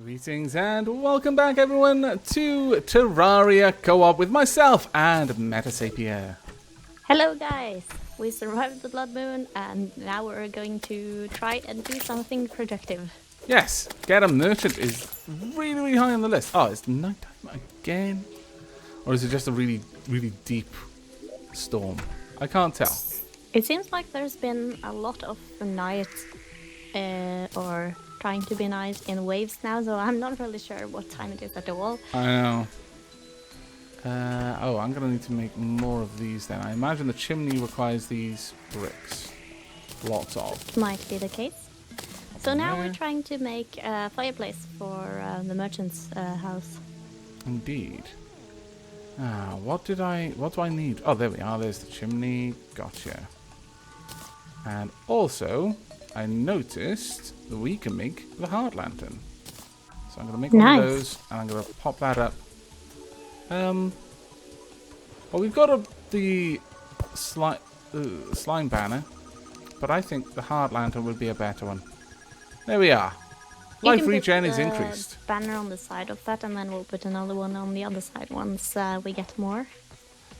Greetings and welcome back everyone to Terraria Co-op with myself and Metasepia. Hello guys! We survived the blood moon and now we're going to try and do something productive. Yes, get a merchant is really high on the list. Oh, it's nighttime again? Or is it just a really deep storm? I can't tell. It seems like there's been a lot of nights or trying to be nice in waves now, so I'm not really sure what time it is at all. I know. I'm going to need to make more of these then. I imagine the chimney requires these bricks. Lots of. Might be the case. So now we're trying to make a fireplace for the merchant's house. Indeed. What do I need? Oh, there we are. There's the chimney. Gotcha. And also, I noticed that we can make the heart lantern. So I'm going to make one of those, and I'm going to pop that up. Well, we've got the slime banner, but I think the heart lantern would be a better one. There we are. Life regen is increased. Banner on the side of that, and then we'll put another one on the other side once we get more.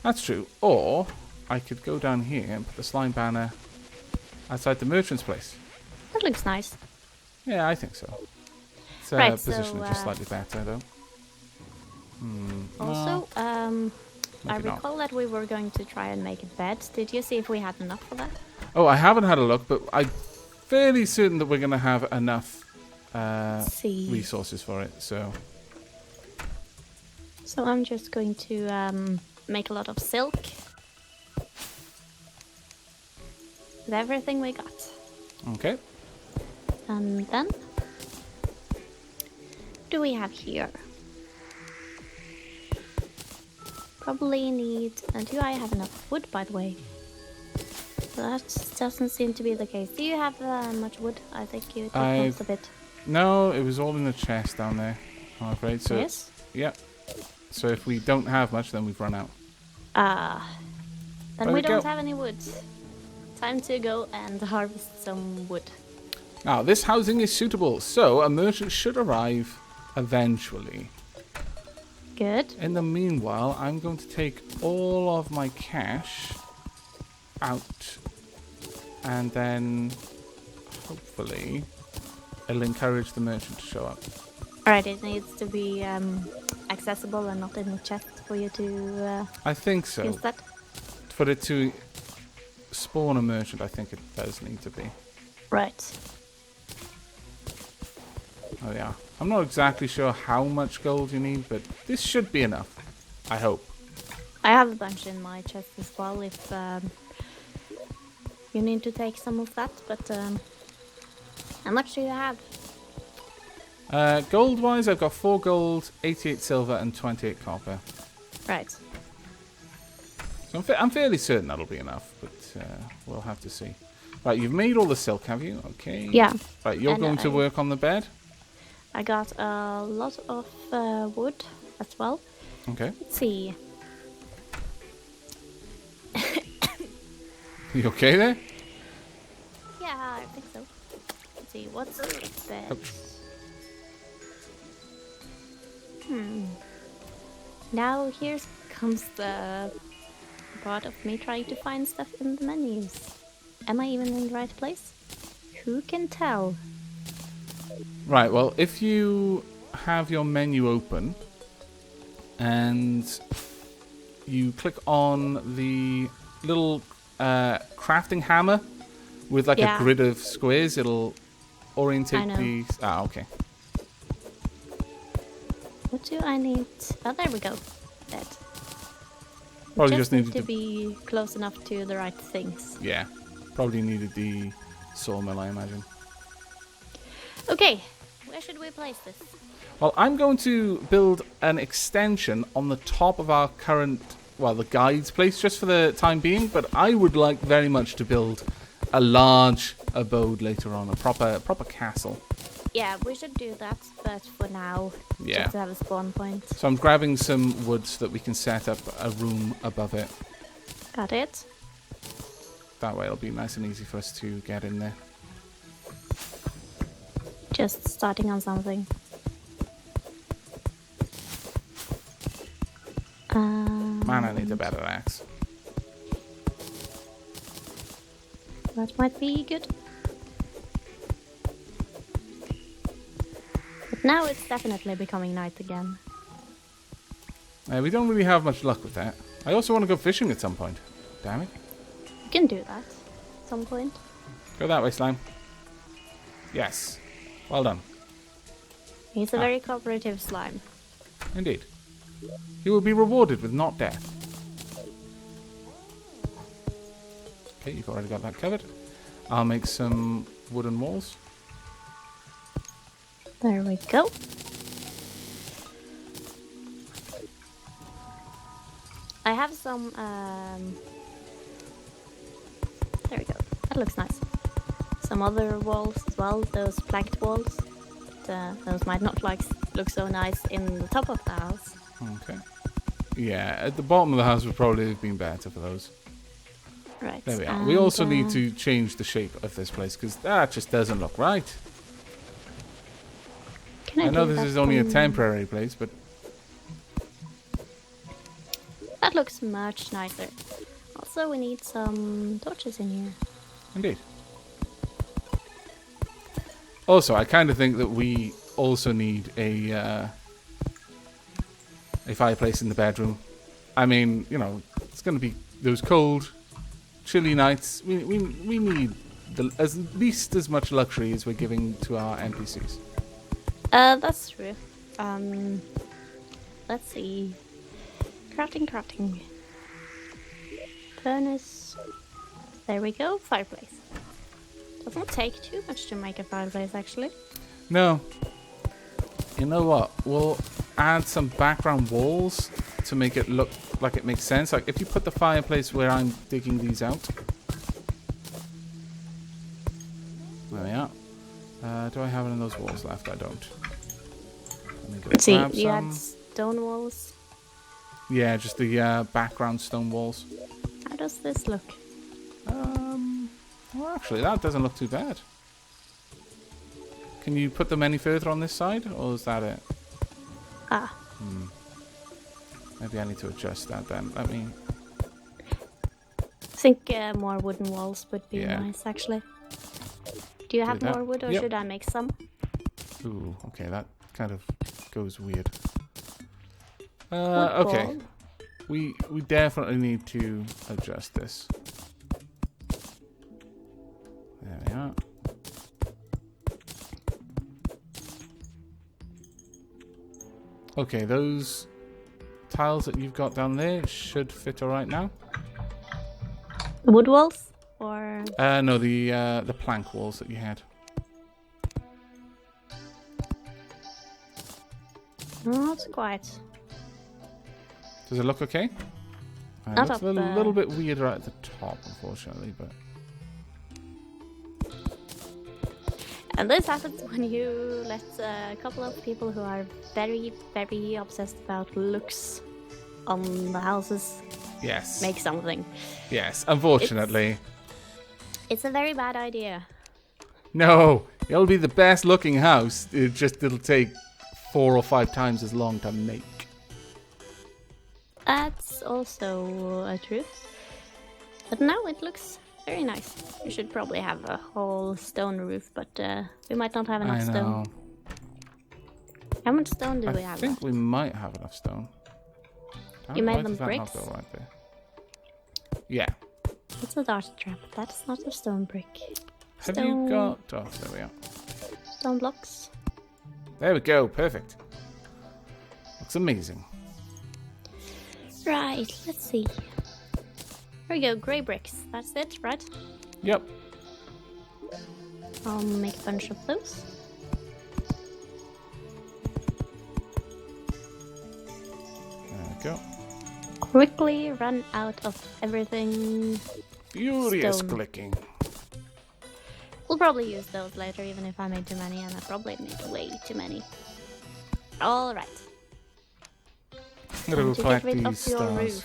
That's true. Or I could go down here and put the slime banner outside the merchant's place. That looks nice. Yeah, I think so. It's right, positioned just slightly better, though. Also, I recall that we were going to try and make a bed. Did you see if we had enough for that? Oh, I haven't had a look, but I'm fairly certain that we're going to have enough resources for it. So I'm just going to make a lot of silk with everything we got. Okay. And then, what do we have here? Probably need... do I have enough wood, by the way? That doesn't seem to be the case. Do you have much wood? I think you took most of it. No, it was all in the chest down there, I'm afraid. So, yes? Yeah. So if we don't have much, then we've run out. Then we don't have any wood. Time to go and harvest some wood. Now, this housing is suitable, so a merchant should arrive eventually. Good. In the meanwhile, I'm going to take all of my cash out, and then hopefully it'll encourage the merchant to show up. Alright, it needs to be accessible and not in the chest for you to I think so. use that. For it to spawn a merchant, I think it does need to be. Right. Oh yeah. I'm not exactly sure how much gold you need, but this should be enough. I hope. I have a bunch in my chest as well if you need to take some of that, but how much do you have? Gold-wise, I've got 4 gold, 88 silver, and 28 copper. Right. So I'm fairly certain that'll be enough, but we'll have to see. Right, you've made all the silk, have you? Okay. Yeah. Right, you're going to work on the bed? I got a lot of wood as well. Okay. Let's see. You okay there? Yeah, I think so. Let's see, what's the bed? Now here comes the part of me trying to find stuff in the menus. Am I even in the right place? Who can tell? Right, well, if you have your menu open and you click on the little crafting hammer with like a grid of squares, it'll orientate the... Ah, okay. What do I need? Oh, there we go. That. Probably just needed to be close enough to the right things. Yeah, probably needed the sawmill, I imagine. Okay, where should we place this? Well, I'm going to build an extension on the top of our current, well, the guide's place just for the time being, but I would like very much to build a large abode later on, a proper castle. Yeah, we should do that, but for now, just to have a spawn point. So I'm grabbing some wood so that we can set up a room above it. Got it. That way it'll be nice and easy for us to get in there. Just starting on something. Man, I need a better axe. That might be good. But now it's definitely becoming night again. We don't really have much luck with that. I also want to go fishing at some point. Damn it. You can do that at some point. Go that way, slime. Yes. Well done. He's a very cooperative slime. Indeed. He will be rewarded with not death. Okay, you've already got that covered. I'll make some wooden walls. There we go. I have some, there we go. That looks nice. Some other walls as well, those planked walls. But, those might not look so nice in the top of the house. Okay. Yeah, at the bottom of the house would probably have been better for those. Right. There we are. We also need to change the shape of this place because that just doesn't look right. I know this is only a temporary place, but that looks much nicer. Also, we need some torches in here. Indeed. Also, I kind of think that we also need a fireplace in the bedroom. I mean, you know, it's going to be those cold, chilly nights. We need at least as much luxury as we're giving to our NPCs. That's true. Let's see. Crafting. Furnace. There we go. Fireplace. Doesn't take too much to make a fireplace, actually. No. You know what? We'll add some background walls to make it look like it makes sense. Like if you put the fireplace where I'm digging these out. There we are. Do I have any of those walls left? I don't. Let me go Let's see. grab You some. had stone walls. Yeah, just the background stone walls. How does this look? Well, actually, that doesn't look too bad. Can you put them any further on this side, or is that it? Ah. Maybe I need to adjust that then. Let me... I think more wooden walls would be nice, actually. Do you have more wood, or should I make some? Ooh, okay, that kind of goes weird. Okay. We definitely need to adjust this. There we are. Okay, those tiles that you've got down there should fit all right now. The wood walls, or no, the plank walls that you had. not quite. Does it look okay? It looks a little bit weird right at the top, unfortunately, but. And this happens when you let a couple of people who are very, very obsessed about looks on the houses make something. Yes, unfortunately. It's a very bad idea. No, it'll be the best looking house. It'll take 4 or 5 times as long to make. That's also a truth. But now it looks very nice. We should probably have a whole stone roof, but we might not have enough stone. How much stone do we have? I think we might have enough stone. You made them bricks? Not go right there? Yeah. It's a dart trap. That's not a stone brick. Have you got... Oh, there we are. Stone blocks. There we go. Perfect. Looks amazing. Right, let's see. There we go, grey bricks. That's it, right? Yep. I'll make a bunch of those. There we go. Quickly run out of everything. Furious clicking. We'll probably use those later, even if I made too many, and I probably made way too many. Alright. I'm gonna go collect these stars.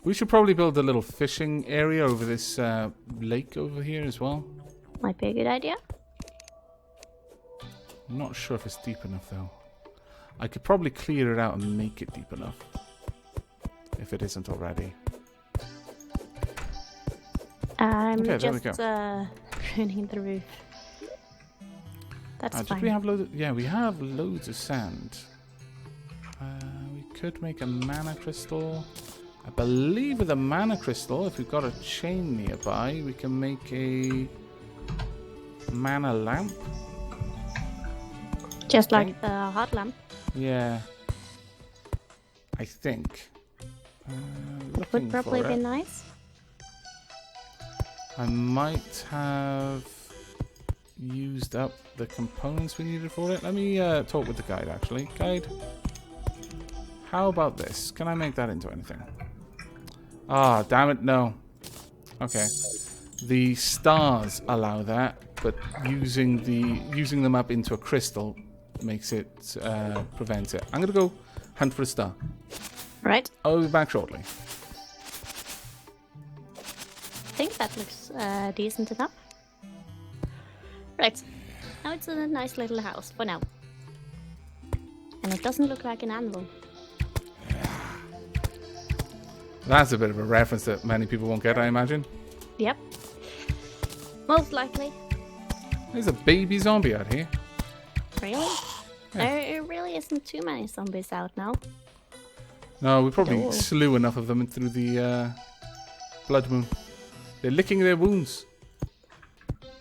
We should probably build a little fishing area over this lake over here as well. Might be a good idea. I'm not sure if it's deep enough though. I could probably clear it out and make it deep enough. If it isn't already. I'm okay, just ruining the roof. That's fine. Did we have loads of, yeah, we have loads of sand. We could make a mana crystal. I believe with a mana crystal, if we've got a chain nearby, we can make a mana lamp. Just like the hot lamp. Yeah. I think. It would probably be nice. I might have used up the components we needed for it. Let me talk with the guide, actually. Guide, how about this? Can I make that into anything? Ah, damn it, no. Okay. The stars allow that, but using them up into a crystal makes it, prevents it. I'm gonna go hunt for a star. Right. I'll be back shortly. I think that looks decent enough. Right. Now it's a nice little house for now. And it doesn't look like an anvil. That's a bit of a reference that many people won't get, I imagine. Yep. Most likely. There's a baby zombie out here. Really? Yeah. There really isn't too many zombies out now. No, we probably slew enough of them through the blood moon. They're licking their wounds.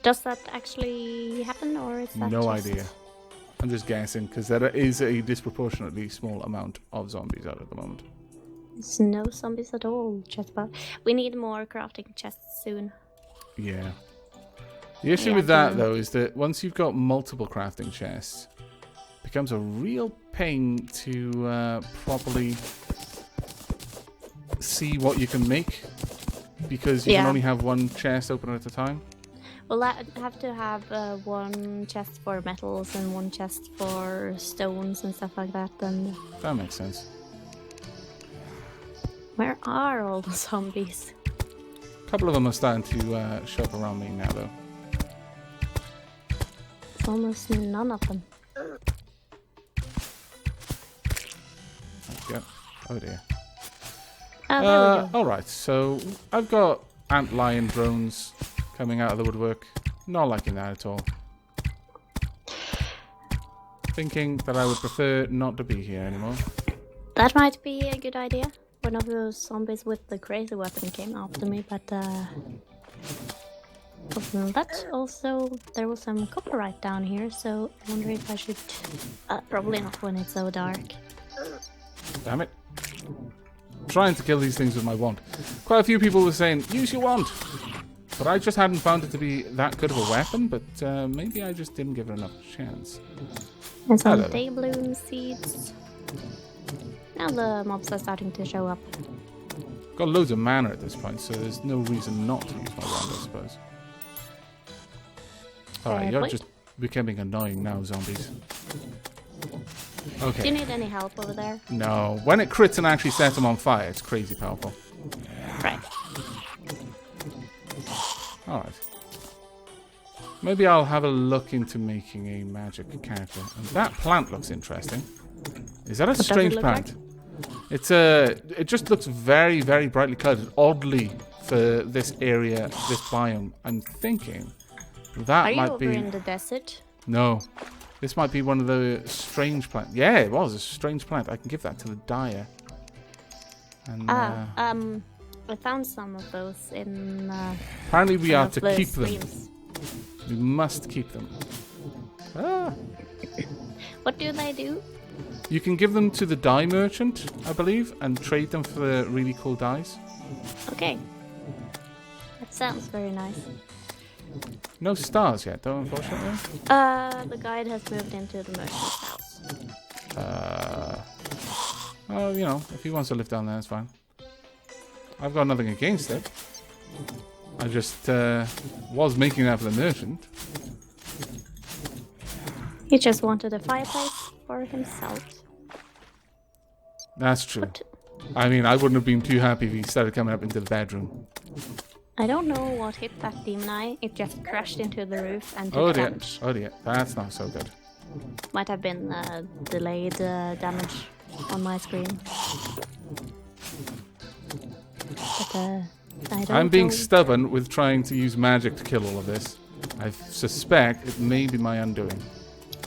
Does that actually happen, or is that no idea? I'm just guessing, because there is a disproportionately small amount of zombies out at the moment. There's no zombies at all, just about. We need more crafting chests soon. Yeah. The issue with that, though, is that once you've got multiple crafting chests, it becomes a real pain to properly see what you can make, because you can only have one chest open at a time. Well, I have to have one chest for metals and one chest for stones and stuff like that. And that makes sense. Where are all the zombies? A couple of them are starting to show up around me now, though. It's almost none of them. There we go. Oh dear. There we go. Alright, so I've got ant-lion drones coming out of the woodwork. Not liking that at all. Thinking that I would prefer not to be here anymore. That might be a good idea. One of those zombies with the crazy weapon came after me, but other than that, also there was some copyright down here, so I wonder if I should... probably not when it's so dark. Damn it. I'm trying to kill these things with my wand. Quite a few people were saying, use your wand! But I just hadn't found it to be that good of a weapon, but maybe I just didn't give it enough chance. And some day bloom seeds. Now the mobs are starting to show up. Got loads of mana at this point, so there's no reason not to use my wand, I suppose. Alright, you're just becoming annoying now, zombies. Okay. Do you need any help over there? No. When it crits and actually sets them on fire, it's crazy powerful. Right. Alright. Maybe I'll have a look into making a magic character. And that plant looks interesting. Is that a strange plant? Like? It's it just looks very, very brightly colored. Oddly for this area, this biome. I'm thinking that might be... Are you over in the desert? No. This might be one of the strange plants. Yeah, it was a strange plant. I can give that to the dyer. And, I found some of those in... apparently we are to keep streams. them. We must keep them. Ah. What do they do? You can give them to the dye merchant, I believe, and trade them for really cool dyes. Okay. That sounds very nice. No stars yet, though, unfortunately. The guide has moved into the merchant's house. Well, you know, if he wants to live down there, that's fine. I've got nothing against it. I just was making that for the merchant. He just wanted a fireplace for himself. That's true. I mean, I wouldn't have been too happy if he started coming up into the bedroom. I don't know what hit that demon eye. It just crashed into the roof and took oh dear, damage. oh dear, that's not so good. Might have been delayed damage on my screen. But I don't I'm being know. stubborn with trying to use magic to kill all of this. I suspect it may be my undoing.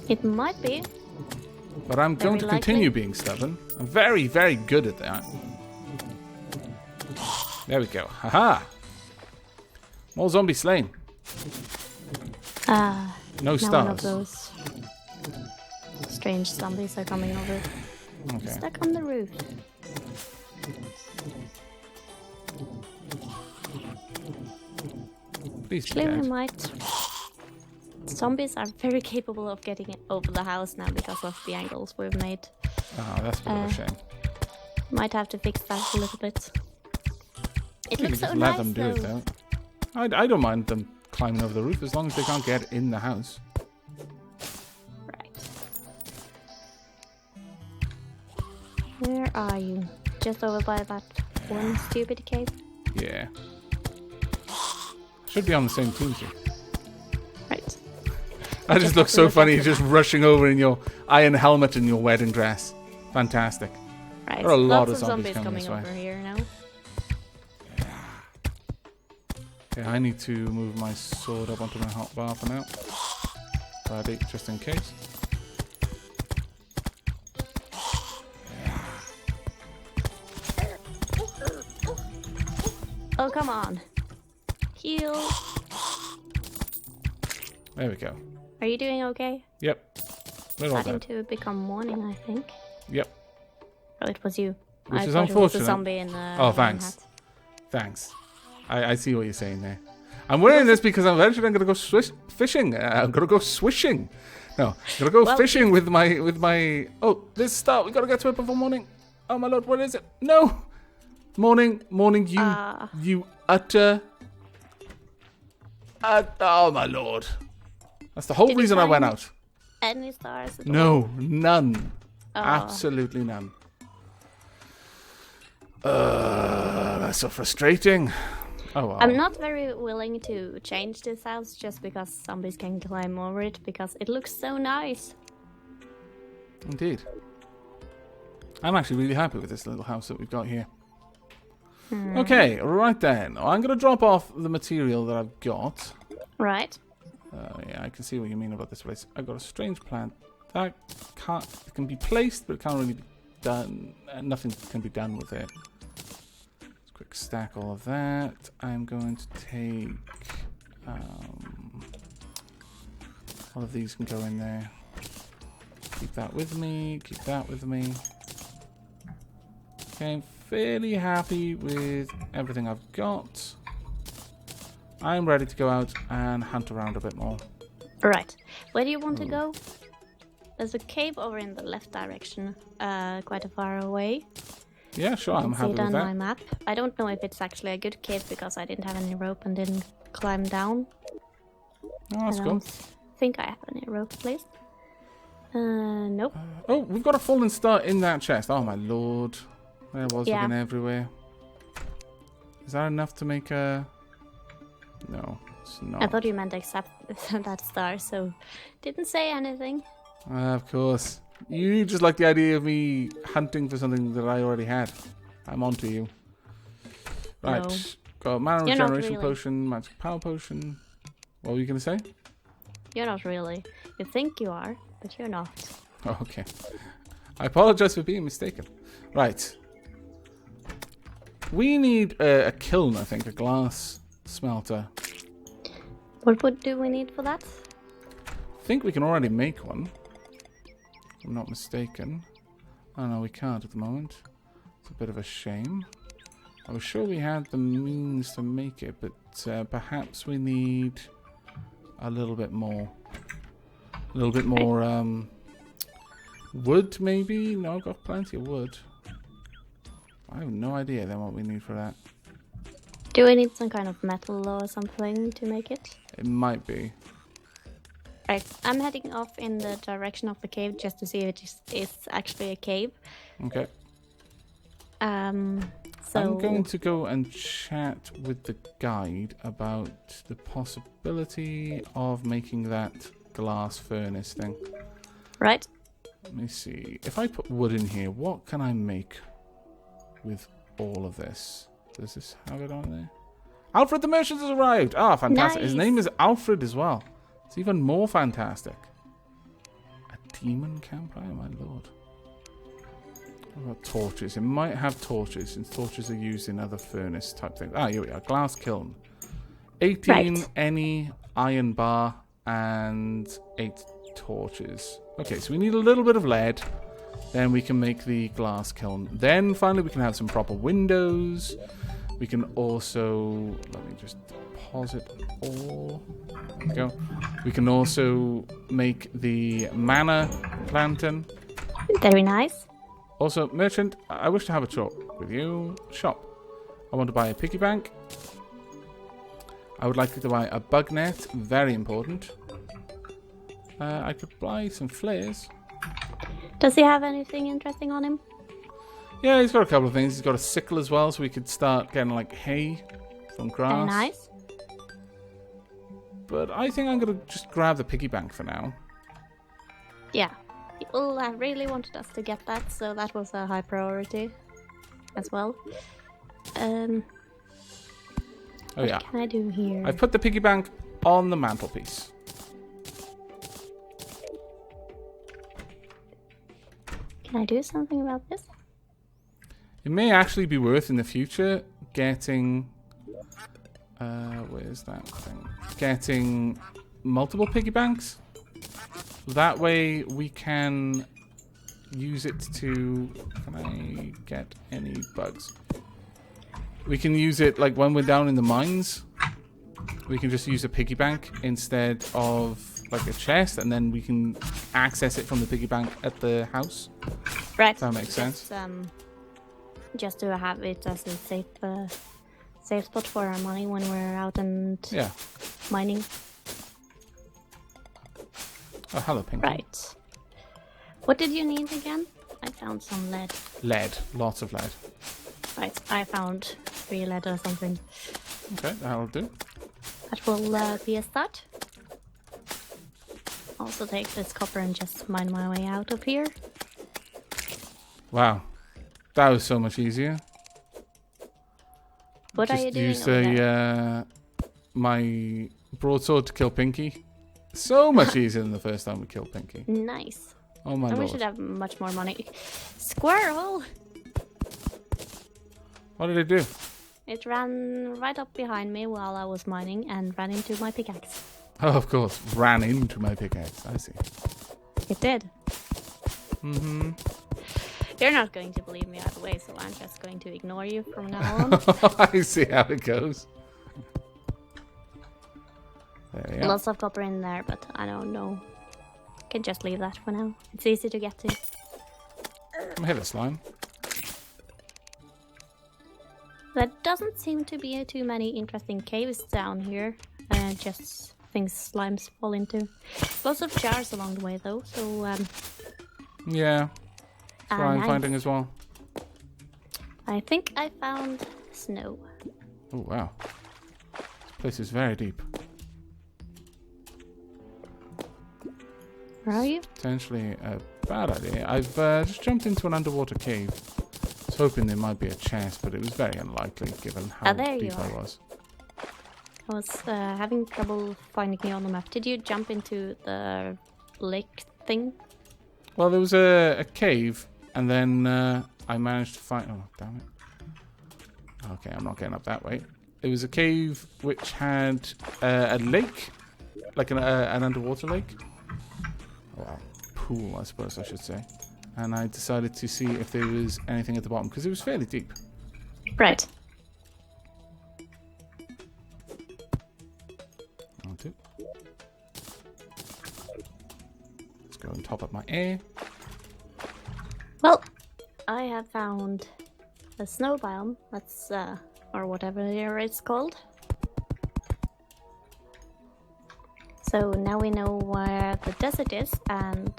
It might be. But I'm going to continue likely. being stubborn. I'm very, very good at that. There we go. Haha! More zombie slain. No Now one of stars. those strange zombies are coming over. Okay. Stuck on the roof. Please be Actually, we dead. might. Zombies are very capable of getting over the house now because of the angles we've made. Oh, that's a bit of a shame. Might have to fix that a little bit. It You looks can so just let nice them do it though. though. I don't mind them climbing over the roof as long as they can't get in the house. Right. Where are you? Just over by that one stupid cave? Yeah. Should be on the same team too. Right. That just looks so funny, just rushing over in your iron helmet and your wedding dress. Fantastic. Right. There are a lot Lots of of zombies zombies coming coming this way. over here now. Okay, I need to move my sword up onto my hotbar for now. Ready, just in case. Oh, come on. Heal. There we go. Are you doing okay? Yep. We're all Starting dead. to become morning, I think. Yep. Oh, it was you. Which I is thought unfortunate. It was a zombie in the Oh, in thanks. hat. Thanks. I see what you're saying there. I'm wearing this because eventually I'm going to go fishing. I'm going to go swishing. No, I'm going to go fishing with my... Oh, let's start. We got to get to it before morning. Oh, my lord, what is it? No! Morning, you utter... oh, my lord. That's the whole Did you reason I went find out. Any stars at all? No, none. Oh. Absolutely none. That's so frustrating. Oh, well. I'm not very willing to change this house just because zombies can climb over it because it looks so nice. Indeed. I'm actually really happy with this little house that we've got here. Okay, right then. I'm going to drop off the material that I've got. Right. Yeah, I can see what you mean about this place. I've got a strange plant. That it can be placed, but it can't really be done. Nothing can be done with it. Let's quick stack all of that. I'm going to take... all of these can go in there. Keep that with me. Keep that with me. Okay, I'm fairly happy with everything I've got. I'm ready to go out and hunt around a bit more. Right. Where do you want to go? There's a cave over in the left direction, quite a far away. Yeah, sure, I'm happy with see it on that. my map. I don't know if it's actually a good cave because I didn't have any rope and didn't climb down. Oh, that's I cool. don't think I have any rope placed. Nope. Oh, we've got a fallen star in that chest. Oh, my lord. There was looking everywhere. Is that enough to make a... No, it's not. I thought you meant accept that star, so didn't say anything. Of course. You just like the idea of me hunting for something that I already had. I'm on to you. Right. No. Got mana You're not regeneration really. potion, magic power potion. What were you going to say? You're not really. You think you are, but you're not. Oh, okay. I apologize for being mistaken. Right. We need a kiln, I think. A glass smelter. What do we need for that? I think we can already make one. If I'm not mistaken. Oh, no, we can't at the moment. It's a bit of a shame. I was sure we had the means to make it, but perhaps we need a little bit more. A little bit more wood, maybe? No, I've got plenty of wood. I have no idea then what we need for that. Do we need some kind of metal or something to make it? It might be. Right, I'm heading off in the direction of the cave just to see if it is actually a cave. Okay. So I'm going to go and chat with the guide about the possibility of making that glass furnace thing. Right. Let me see. If I put wood in here, what can I make with all of this? Does this have it on there? Alfred the Merchant has arrived! Ah, fantastic. Nice. His name is Alfred as well. It's even more fantastic. A demon campfire, my lord. What about torches? It might have torches, since torches are used in other furnace type things. Ah, here we are. Glass kiln. 18 any iron bar and 8 torches. Okay, so we need a little bit of lead. Then we can make the glass kiln. Then finally we can have some proper windows. We can also, let me just deposit all. There we go. We can also make the mana lantern. Very nice. Also, merchant, I wish to have a talk with you. Shop. I want to buy a piggy bank. I would like to buy a bug net. Very important. I could buy some flares. Does he have anything interesting on him? Yeah, he's got a couple of things. He's got a sickle as well, so we could start getting like hay from grass. Very nice. But I think I'm going to just grab the piggy bank for now. Yeah. People really wanted us to get that, so that was a high priority as well. Oh yeah. What can I do here? I've put the piggy bank on the mantelpiece. Can I do something about this? It may actually be worth in the future getting... where's that thing? Getting multiple piggy banks. That way we can use it to... Can I get any bugs? We can use it like when we're down in the mines. We can just use a piggy bank instead of like a chest, and then we can access it from the piggy bank at the house. Right. If that makes sense. Just to have it as a safe spot for our money when we're out and mining. Oh, hello, Pinky. Right. What did you need again? I found some lead. Lead. Lots of lead. Right, I found 3 lead or something. Okay, that'll do. That will be a start. Also take this copper and just mine my way out of here. Wow. That was so much easier. What are you doing Just over used there? my broadsword to kill Pinky. So much easier than the first time we killed Pinky. Nice. Oh my and lord. we should have much more money. Squirrel! What did it do? It ran right up behind me while I was mining and ran into my pickaxe. Oh, of course. Ran into my pickaxe. I see. It did. Mm-hmm. You're not going to believe me either way, so I'm just going to ignore you from now on. I see how it goes. There we are. Lots of copper in there, but I don't know. Can just leave that for now. It's easy to get to. Come here, slime. There doesn't seem to be too many interesting caves down here. Just things slimes fall into. Lots of jars along the way though, so Yeah. That's what I'm nice. finding as well. I think I found snow. Oh, wow. This place is very deep. Where are you? Potentially a bad idea. I've just jumped into an underwater cave. I was hoping there might be a chest, but it was very unlikely given how there deep you I are. was. I was having trouble finding you on the map. Did you jump into the lake thing? Well, there was a cave, and then I managed to find... Oh, damn it. Okay, I'm not getting up that way. It was a cave which had a lake, like an underwater lake. Oh, well, pool, I suppose I should say. And I decided to see if there was anything at the bottom, because it was fairly deep. Right. Let's go and top up my air. Well, I have found a snow biome. That's or whatever it's called. So now we know where the desert is and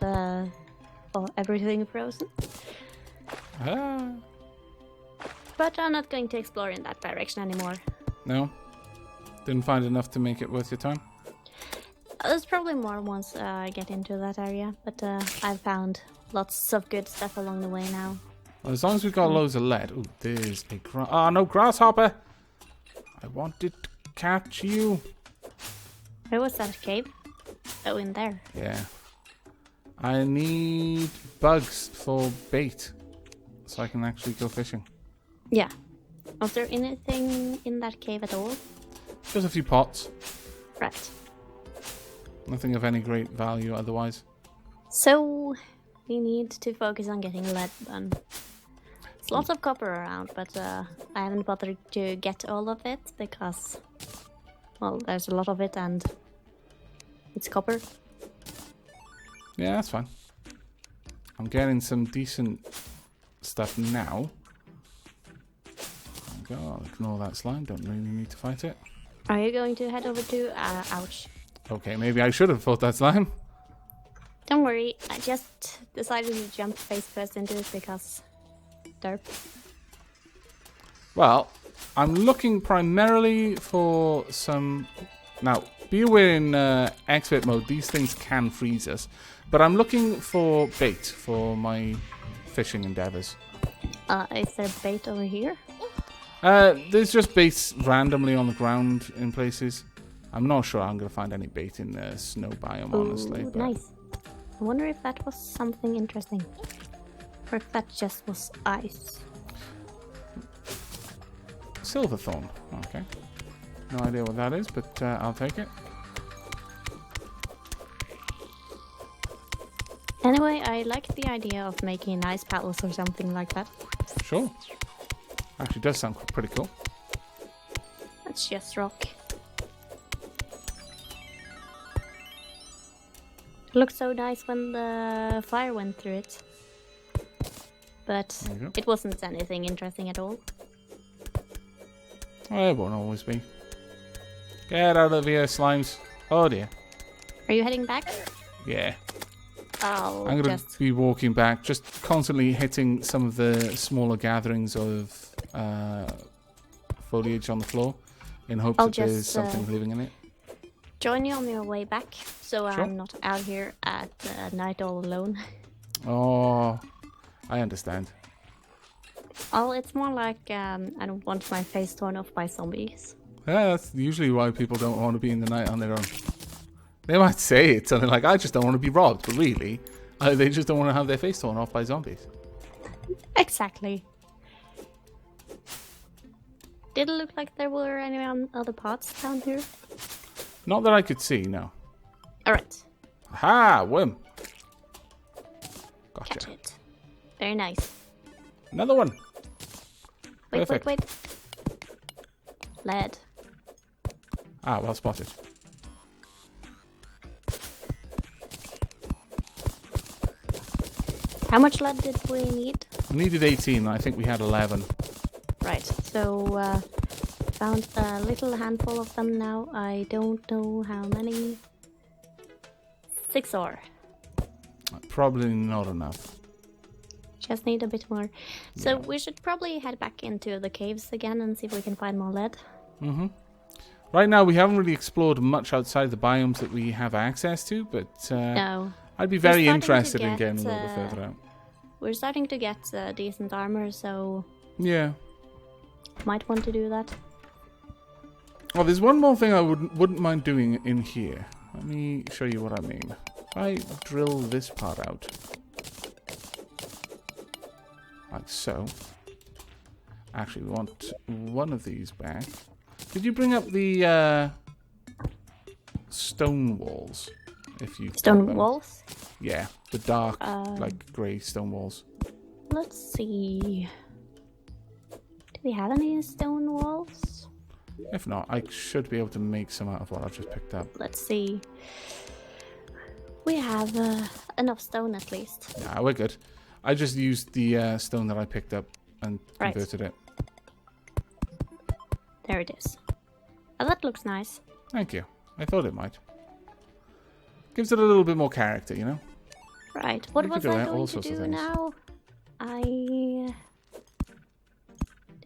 everything frozen. Ah. But I'm not going to explore in that direction anymore. No? Didn't find enough to make it worth your time? There's probably more once I get into that area, but I've found lots of good stuff along the way now. Well, as long as we've got loads of lead. Ooh, there's a oh no, grasshopper! I wanted to catch you. Where was that cave? Oh, in there. Yeah. I need bugs for bait, so I can actually go fishing. Yeah. Was there anything in that cave at all? Just a few pots. Right. Nothing of any great value otherwise. So, we need to focus on getting lead then. There's lots of copper around, but I haven't bothered to get all of it because, well, there's a lot of it and it's copper. Yeah, that's fine. I'm getting some decent stuff now. There we go. I'll ignore that slime. Don't really need to fight it. Are you going to head over to... ouch. Okay, maybe I should have fought that slime. Don't worry, I just decided to jump face first into it because... derp. Well, I'm looking primarily for some... Now, be aware in expert mode, these things can freeze us. But I'm looking for bait for my fishing endeavours. Is there bait over here? There's just baits randomly on the ground in places. I'm not sure I'm going to find any bait in the snow biome, honestly. Ooh, But... nice. I wonder if that was something interesting. Or if that just was ice. Silverthorn. Okay. No idea what that is, but I'll take it. Anyway, I like the idea of making an ice palace or something like that. Sure. Actually does sound pretty cool. That's just rock. It looked so nice when the fire went through it. But it wasn't anything interesting at all. Oh, it won't always be. Get out of here, slimes. Oh dear. Are you heading back? Yeah. I'm going to be walking back, just constantly hitting some of the smaller gatherings of foliage on the floor in hopes that there's something living in it. Join you on your way back, so Sure. I'm not out here at night all alone. Oh, I understand. Oh, it's more like I don't want my face torn off by zombies. Yeah, that's usually why people don't want to be in the night on their own. They might say it's something like, I just don't want to be robbed, but really, they just don't want to have their face torn off by zombies. Exactly. Did it look like there were any other pots down here? Not that I could see, no. Alright. Ha! Whim! Gotcha. Catch it. Very nice. Another one! Wait, Perfect. wait. Lead. Ah, well spotted. How much lead did we need? We needed 18, I think we had 11. Right, so found a little handful of them now. I don't know how many. 6 ore. Probably not enough. Just need a bit more. So we should probably head back into the caves again and see if we can find more lead. Mm-hmm. Right now, we haven't really explored much outside the biomes that we have access to, but No. I'd be very interested in getting a little bit further out. We're starting to get decent armor, so Yeah. might want to do that. Well, there's one more thing I wouldn't mind doing in here. Let me show you what I mean. If I drill this part out, like so. Actually, we want one of these back. Did you bring up the stone walls? If you Stone walls? Yeah, the dark, like grey stone walls. Let's see. Do we have any stone walls? If not, I should be able to make some out of what I've just picked up. Let's see. We have enough stone at least. Nah, we're good. I just used the stone that I picked up and converted it. There it is. Oh, that looks nice. Thank you. I thought it might. Gives it a little bit more character, you know? Right. What You was could do I all going to sorts of do things. now? I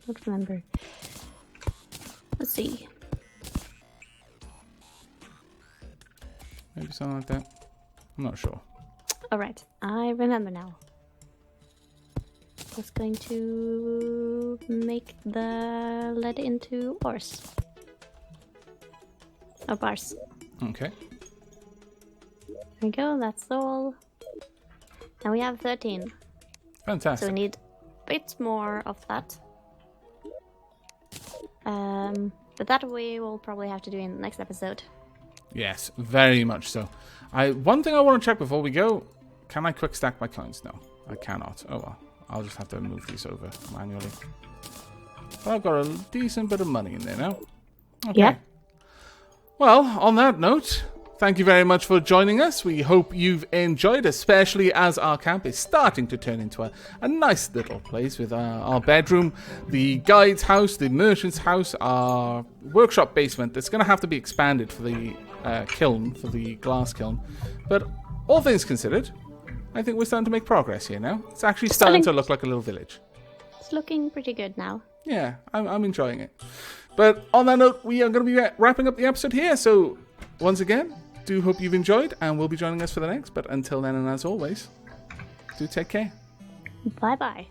don't remember. Let's see. Something like that. I'm not sure. Alright, I remember now. I was going to make the lead into ores. Or bars. Okay. There we go, that's all. And we have 13. Fantastic. So we need a bit more of that. But that we will probably have to do in the next episode. Yes, very much so. One thing I want to check before we go, can I quick stack my coins? No, I cannot. Oh well, I'll just have to move these over manually. But I've got a decent bit of money in there now. Okay. Yeah. Well, on that note, thank you very much for joining us. We hope you've enjoyed, especially as our camp is starting to turn into a nice little place with our bedroom, the guide's house, the merchant's house, our workshop basement that's going to have to be expanded for the kiln, for the glass kiln. But all things considered, I think we're starting to make progress here now. It's actually starting to look like a little village. It's looking pretty good now. Yeah, I'm enjoying it. But on that note, we are going to be wrapping up the episode here. So once again, do hope you've enjoyed and will be joining us for the next. But until then, and as always, do take care. Bye-bye.